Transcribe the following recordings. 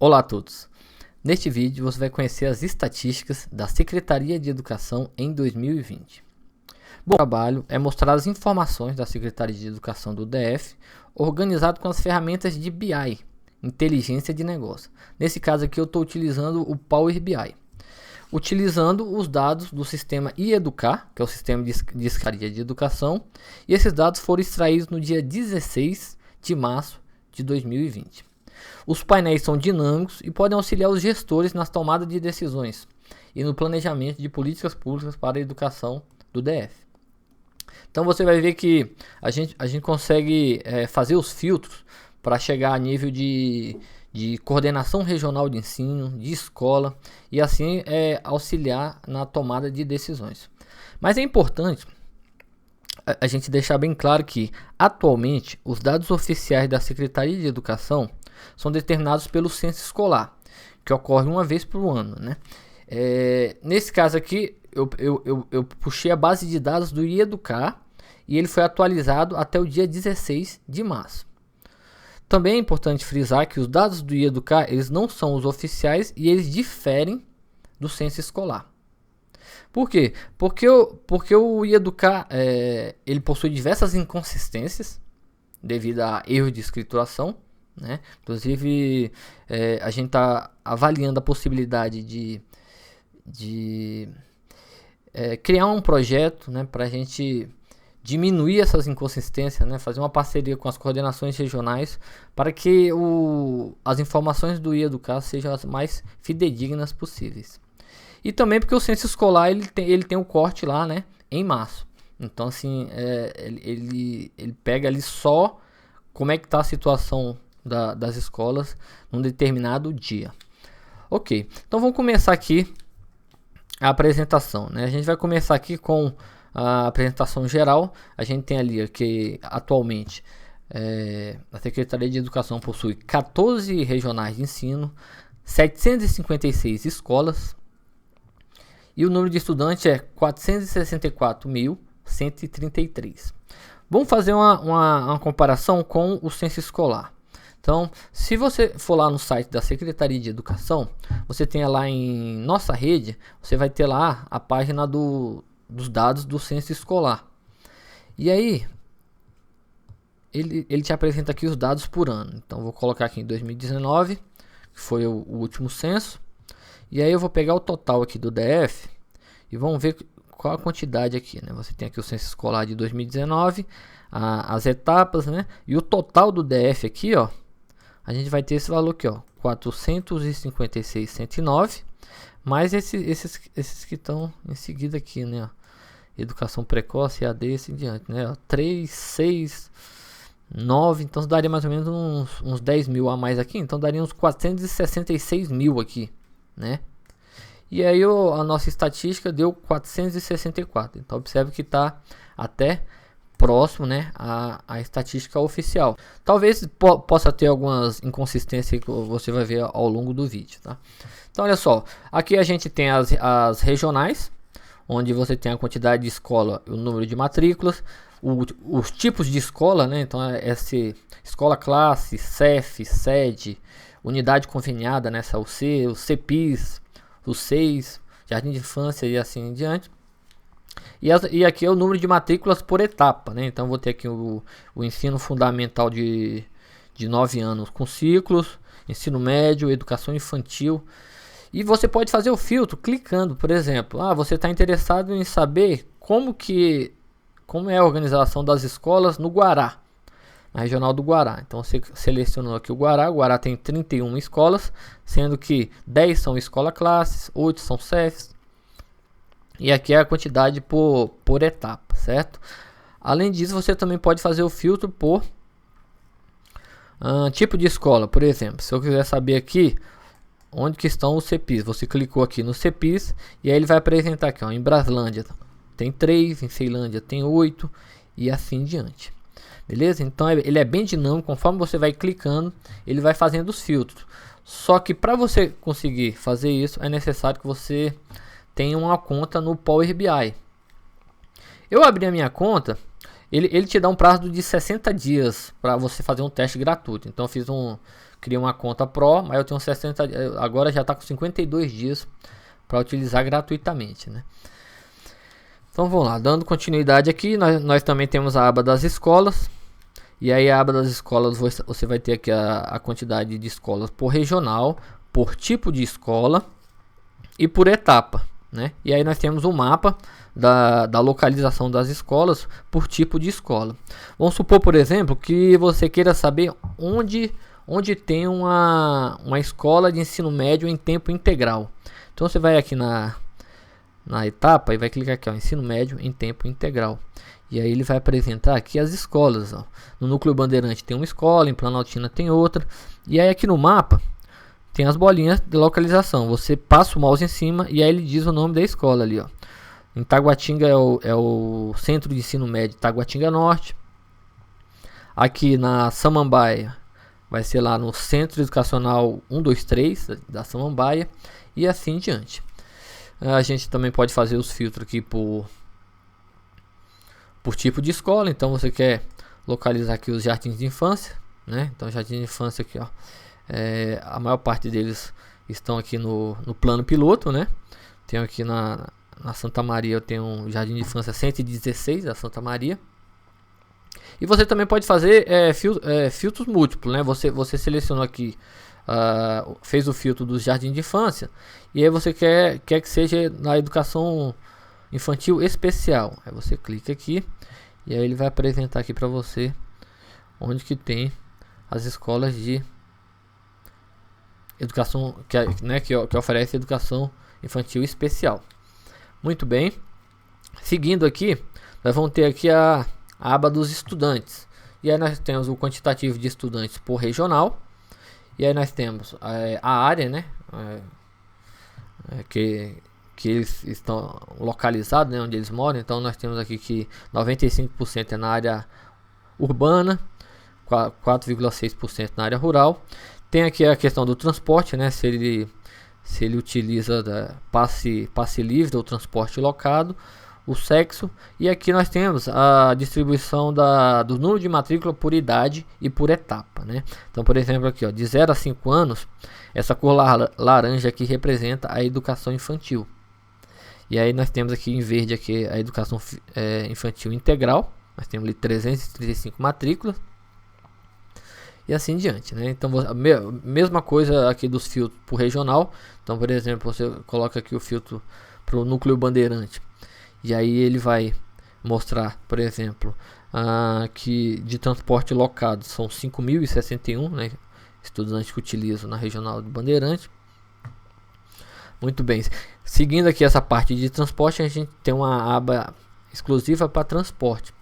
Olá a todos! Neste vídeo você vai conhecer as estatísticas da Secretaria de Educação em 2020. Bom, o trabalho é mostrar as informações da Secretaria de Educação do DF, organizado com as ferramentas de BI, Inteligência de Negócio. Nesse caso aqui eu estou utilizando o Power BI. Utilizando os dados do sistema iEducar, que é o sistema de Secretaria de Educação, e esses dados foram extraídos no dia 16 de março de 2020. Os painéis são dinâmicos e podem auxiliar os gestores nas tomadas de decisões e no planejamento de políticas públicas para a educação do DF. Então você vai ver que a gente consegue fazer os filtros para chegar a nível de coordenação regional de ensino, de escola, e assim auxiliar na tomada de decisões. Mas é importante a gente deixar bem claro que, atualmente, os dados oficiais da Secretaria de Educação são determinados pelo censo escolar, que ocorre uma vez por ano, né? Nesse caso aqui, eu puxei a base de dados do iEducar e ele foi atualizado até o dia 16 de março. Também é importante frisar que os dados do iEducar, eles não são os oficiais e eles diferem do censo escolar. Por quê? Porque o iEducar ele possui diversas inconsistências devido a erros de escrituração, né? Inclusive a gente está avaliando a possibilidade de criar um projeto, né, para a gente diminuir essas inconsistências, né, fazer uma parceria com as coordenações regionais para que as informações do iEducar sejam as mais fidedignas possíveis. E também porque o censo escolar ele tem o corte lá, né, em março. Então assim, ele pega ali só como é que está a situação das escolas num determinado dia. Ok, então vamos começar aqui a apresentação, né? A gente vai começar aqui com a apresentação geral. A gente tem ali que atualmente a Secretaria de Educação possui 14 regionais de ensino, 756 escolas e o número de estudantes é 464.133. Vamos fazer uma comparação com o censo escolar. Então, se você for lá no site da Secretaria de Educação, você tem lá em Nossa Rede, você vai ter lá a página dos dados do censo escolar. E aí, ele te apresenta aqui os dados por ano. Então, vou colocar aqui em 2019, que foi o último censo. E aí eu vou pegar o total aqui do DF e vamos ver qual a quantidade aqui, né? Você tem aqui o censo escolar de 2019, as etapas, né? E o total do DF aqui, ó, a gente vai ter esse valor aqui, ó, 456.109, mais esses que estão em seguida aqui, né? Ó, educação precoce, EAD e assim em diante, né? Ó, 3, 6, 9, então daria mais ou menos uns 10 mil a mais aqui, então daria uns 466 mil aqui, né? E aí a nossa estatística deu 464, então observe que está até próximo, né, a estatística oficial. Talvez possa ter algumas inconsistências que você vai ver ao longo do vídeo, tá? Então olha só, aqui a gente tem as regionais, onde você tem a quantidade de escola, o número de matrículas, os tipos de escola, né? Então escola classe, CEF, sede, unidade conveniada, né? O CEPIS, os 6, jardim de infância e assim em diante. E aqui é o número de matrículas por etapa, né? Então vou ter aqui o ensino fundamental de 9 anos com ciclos, ensino médio, educação infantil. E você pode fazer o filtro clicando, por exemplo, você está interessado em saber como é a organização das escolas no Guará, na regional do Guará. Então você selecionou aqui o Guará tem 31 escolas, sendo que 10 são escola classes, 8 são CEFs. E aqui é a quantidade por etapa, certo? Além disso, você também pode fazer o filtro por tipo de escola. Por exemplo, se eu quiser saber aqui onde que estão os CEPIs, você clicou aqui no CEPIs e aí ele vai apresentar aqui, ó, em Braslândia tem 3, em Ceilândia tem 8 e assim em diante. Beleza? Então ele é bem dinâmico, conforme você vai clicando, ele vai fazendo os filtros. Só que para você conseguir fazer isso, é necessário que você tenha uma conta no Power BI. Eu abri a minha conta, ele te dá um prazo de 60 dias para você fazer um teste gratuito. Então eu criei uma conta Pro, mas eu tenho 60, agora já está com 52 dias para utilizar gratuitamente, né? Então vamos lá, dando continuidade aqui, nós também temos a aba das escolas. E aí a aba das escolas, você vai ter aqui a quantidade de escolas por regional, por tipo de escola e por etapa, né? E aí nós temos o mapa da localização das escolas por tipo de escola. Vamos supor, por exemplo, que você queira saber onde tem uma escola de ensino médio em tempo integral. Então você vai aqui na etapa e vai clicar aqui, ó, ensino médio em tempo integral. E aí ele vai apresentar aqui as escolas, ó. No Núcleo Bandeirante tem uma escola, em Planaltina tem outra. E aí aqui no mapa tem as bolinhas de localização. Você passa o mouse em cima e aí ele diz o nome da escola ali, ó. Em Taguatinga é o Centro de Ensino Médio Taguatinga Norte. Aqui na Samambaia vai ser lá no Centro Educacional 123 da Samambaia e assim em diante. A gente também pode fazer os filtros aqui por tipo de escola. Então você quer localizar aqui os jardins de infância, né? Então jardim de infância aqui, ó, a maior parte deles estão aqui no plano piloto, né? Tenho aqui na Santa Maria, eu tenho um jardim de infância 116 da Santa Maria. E você também pode fazer filtros múltiplos, né? Você selecionou aqui, fez o filtro do jardim de infância e aí você quer que seja na educação infantil especial. Aí você clica aqui e aí ele vai apresentar aqui para você onde que tem as escolas de educação que oferece educação infantil especial. Muito bem. Seguindo aqui, nós vamos ter aqui a aba dos estudantes. E aí nós temos o quantitativo de estudantes por regional. E aí nós temos a área, né? Que eles estão localizados, né, onde eles moram. Então nós temos aqui que 95% é na área urbana, 4,6% na área rural. Tem aqui a questão do transporte, né? Se ele utiliza passe livre ou transporte locado, o sexo. E aqui nós temos a distribuição do número de matrícula por idade e por etapa, né? Então, por exemplo, aqui, ó, de 0 a 5 anos, essa cor laranja aqui representa a educação infantil. E aí nós temos aqui em verde aqui a educação infantil integral. Nós temos ali 335 matrículas. E assim em diante, né? Então, mesma coisa aqui dos filtros por regional. Então, por exemplo, você coloca aqui o filtro para o Núcleo Bandeirante. E aí ele vai mostrar, por exemplo, que de transporte locado são 5.061, né, estudantes que utilizam na regional do Bandeirante. Muito bem. Seguindo aqui essa parte de transporte, a gente tem uma aba exclusiva para transporte.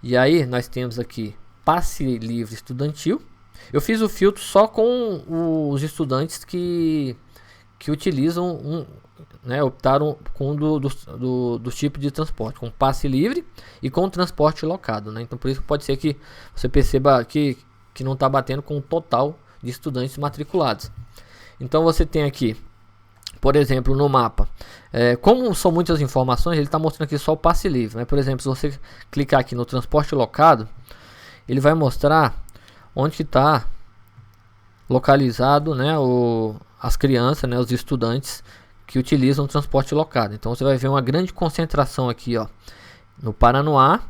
E aí nós temos aqui passe livre estudantil. Eu fiz o filtro só com os estudantes que utilizam né, optaram com do tipo de transporte, com passe livre e com transporte locado, né? Então por isso pode ser que você perceba que não está batendo com o total de estudantes matriculados. Então você tem aqui, por exemplo, no mapa, como são muitas informações, ele está mostrando aqui só o passe livre, né? Por exemplo, se você clicar aqui no transporte locado, ele vai mostrar onde está localizado, né, as crianças, né, os estudantes que utilizam o transporte locado. Então você vai ver uma grande concentração aqui, ó, no Paranoá,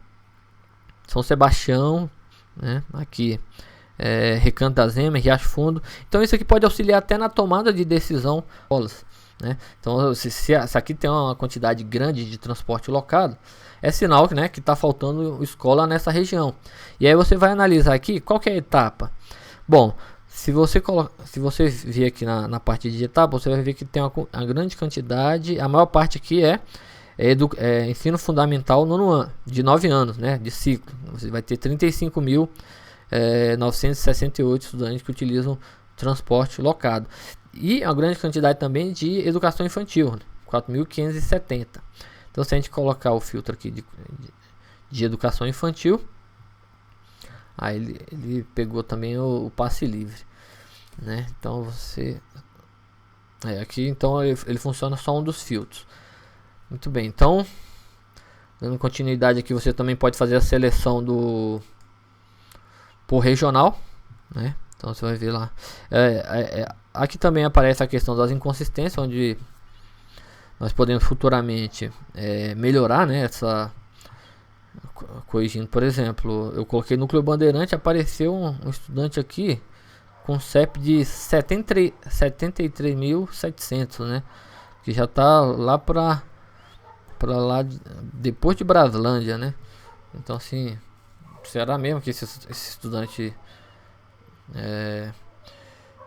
São Sebastião, né, aqui Recanto das Emas, Riacho Fundo. Então isso aqui pode auxiliar até na tomada de decisão, né? Então se aqui tem uma quantidade grande de transporte locado, é sinal, né, que está faltando escola nessa região. E aí você vai analisar aqui qual que é a etapa. Bom, se você vir aqui na parte de etapa, você vai ver que tem uma grande quantidade. A maior parte aqui é ensino fundamental de 9 anos, né, de ciclo. Você vai ter 35.968 estudantes que utilizam transporte locado. E a grande quantidade também de educação infantil, 4.570. Então se a gente colocar o filtro aqui de educação infantil, aí ele pegou também o passe livre, né? Então você aqui então ele funciona só um dos filtros. Muito bem, então dando continuidade aqui, você também pode fazer a seleção por regional, né? Então você vai ver lá. Aqui também aparece a questão das inconsistências, onde nós podemos futuramente melhorar, né, corrigindo. Por exemplo, eu coloquei núcleo bandeirante, apareceu um estudante aqui com CEP de 73.700, né, que já está lá para lá depois de Braslândia, né. Então assim, será mesmo que esse estudante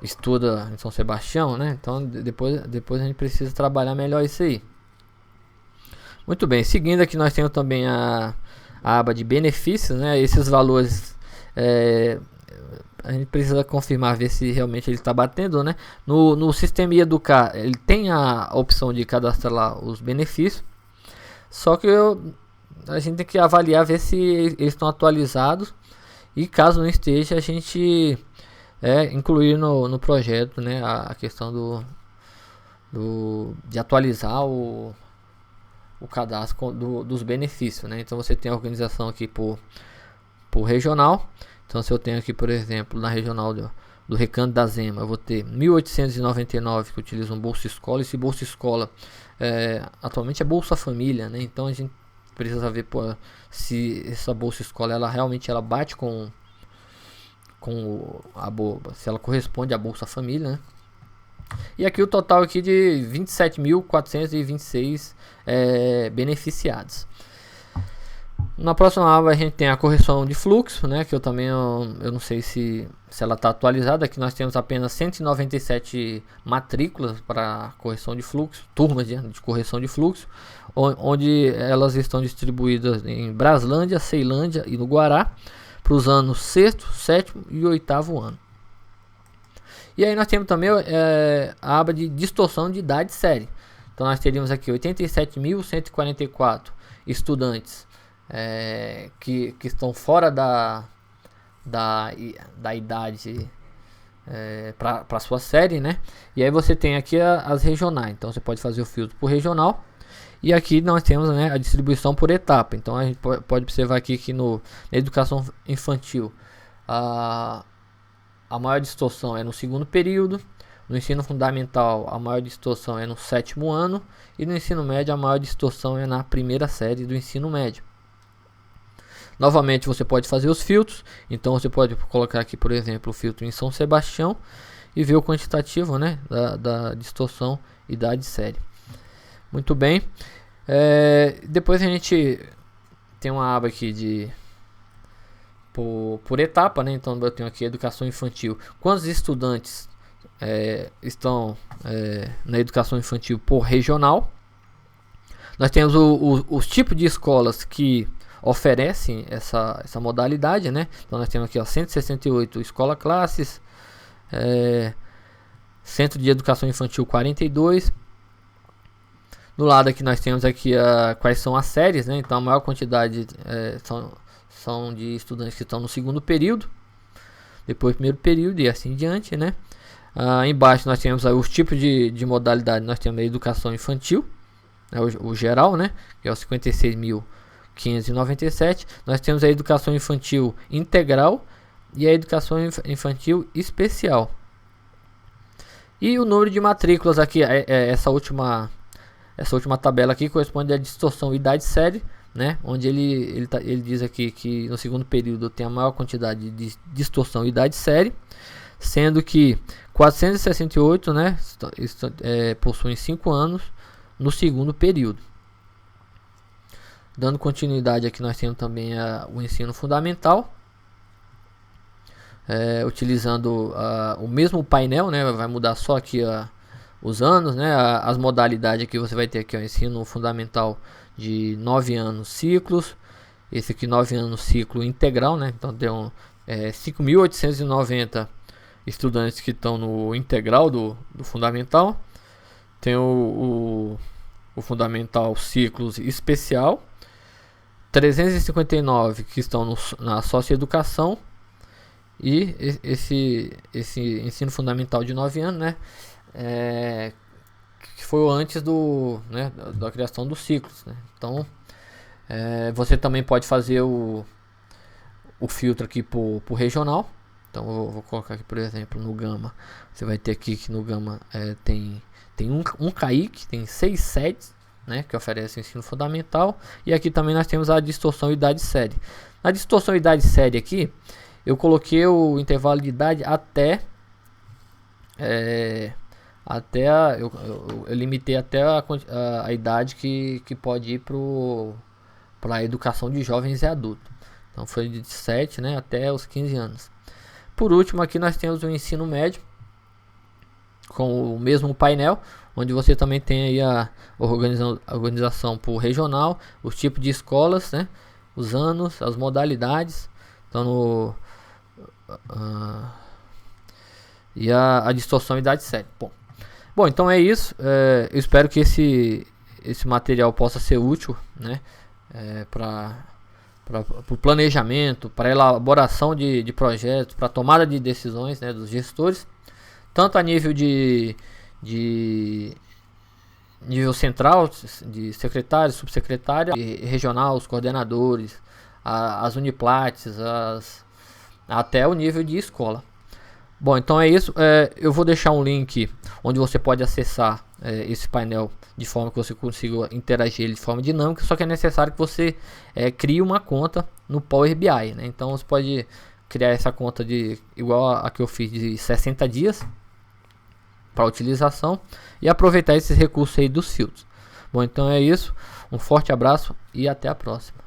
estuda em São Sebastião, né? Então depois a gente precisa trabalhar melhor isso aí. Muito bem, seguindo aqui nós temos também a aba de benefícios, né? Esses valores a gente precisa confirmar, ver se realmente ele está batendo, né? No sistema Educar, ele tem a opção de cadastrar lá os benefícios, só que a gente tem que avaliar, ver se eles estão atualizados, e caso não esteja, a gente incluir no projeto, né, a questão de atualizar o cadastro dos benefícios, né? Então você tem a organização aqui por regional. Então se eu tenho aqui, por exemplo, na regional do Recanto da Zema, eu vou ter 1.899 que utilizam Bolsa Escola. Esse Bolsa Escola atualmente é Bolsa Família, né? Então a gente precisa ver se essa Bolsa Escola ela realmente bate com a se ela corresponde à Bolsa Família, né? E aqui o total aqui de 27.426 beneficiados. Na próxima aba a gente tem a correção de fluxo, né? Que eu não sei se ela está atualizada. Aqui nós temos apenas 197 matrículas para correção de fluxo, turmas de correção de fluxo, onde elas estão distribuídas em Braslândia, Ceilândia e no Guará, para os anos 6º, 7º e 8º ano. E aí nós temos também a aba de distorção de idade e série. Então nós teríamos aqui 87.144 estudantes que estão fora da idade para sua série, né? E aí você tem aqui as regionais. Então você pode fazer o filtro por regional. E aqui nós temos, né, a distribuição por etapa. Então a gente pode observar aqui que na educação infantil a maior distorção é no 2º período. No ensino fundamental a maior distorção é no 7º ano. E no ensino médio a maior distorção é na 1ª série do ensino médio. Novamente você pode fazer os filtros. Então você pode colocar aqui, por exemplo, o filtro em São Sebastião e ver o quantitativo, né, da distorção idade e série. Muito bem. Depois a gente tem uma aba aqui por etapa, né? Então eu tenho aqui educação infantil. Quantos estudantes estão na educação infantil por regional? Nós temos os tipos de escolas que oferecem essa modalidade, né? Então nós temos aqui 168 escola classes, Centro de Educação Infantil 42. Do lado aqui nós temos aqui quais são as séries, né? Então a maior quantidade são de estudantes que estão no 2º período, depois 1º período e assim em diante, né? Embaixo nós temos os tipos de modalidade. Nós temos a educação infantil, né? o geral, né? Que é o 56.597. Nós temos a educação infantil integral e a educação infantil especial. E o número de matrículas aqui, essa última tabela aqui corresponde à distorção idade-série, né? Onde ele diz aqui que no 2º período tem a maior quantidade de distorção idade-série, sendo que 468, né, possuem 5 anos no 2º período. Dando continuidade aqui nós temos também o ensino fundamental, utilizando o mesmo painel, né? Vai mudar só aqui os anos, né? As modalidades aqui você vai ter aqui o ensino fundamental de 9 anos ciclos. Esse aqui 9 anos ciclo integral, né? Então tem 5.890 estudantes que estão no integral do fundamental. Tem o fundamental ciclos especial, 359 que estão na socioeducação. E esse ensino fundamental de 9 anos, né? Que foi antes da criação dos ciclos, né? Então você também pode fazer o filtro aqui por regional. Então eu vou colocar aqui, por exemplo, no Gama. Você vai ter aqui que no Gama tem um CAIC, tem 6 sedes, né, que oferece o ensino fundamental. E aqui também nós temos a distorção idade série. Na distorção idade série aqui, eu coloquei o intervalo de idade até eu limitei até a idade que pode ir para a educação de jovens e adultos. Então foi de 7, né, até os 15 anos. Por último, aqui nós temos o ensino médio com o mesmo painel, onde você também tem aí a organização por regional, os tipos de escolas, né, os anos, as modalidades. Então e a distorção idade série. Bom, então é isso. Eu espero que esse material possa ser útil, né, para o planejamento, para elaboração de projetos, para tomada de decisões, né, dos gestores, tanto a nível de nível central, de secretário, subsecretário, e regional, os coordenadores, as uniplates, até o nível de escola. Bom, então é isso. Eu vou deixar um link onde você pode acessar esse painel de forma que você consiga interagir ele de forma dinâmica. Só que é necessário que você crie uma conta no Power BI, né? Então você pode criar essa conta igual a que eu fiz, de 60 dias para utilização, e aproveitar esses recursos aí dos filtros. Bom, então é isso. Um forte abraço e até a próxima.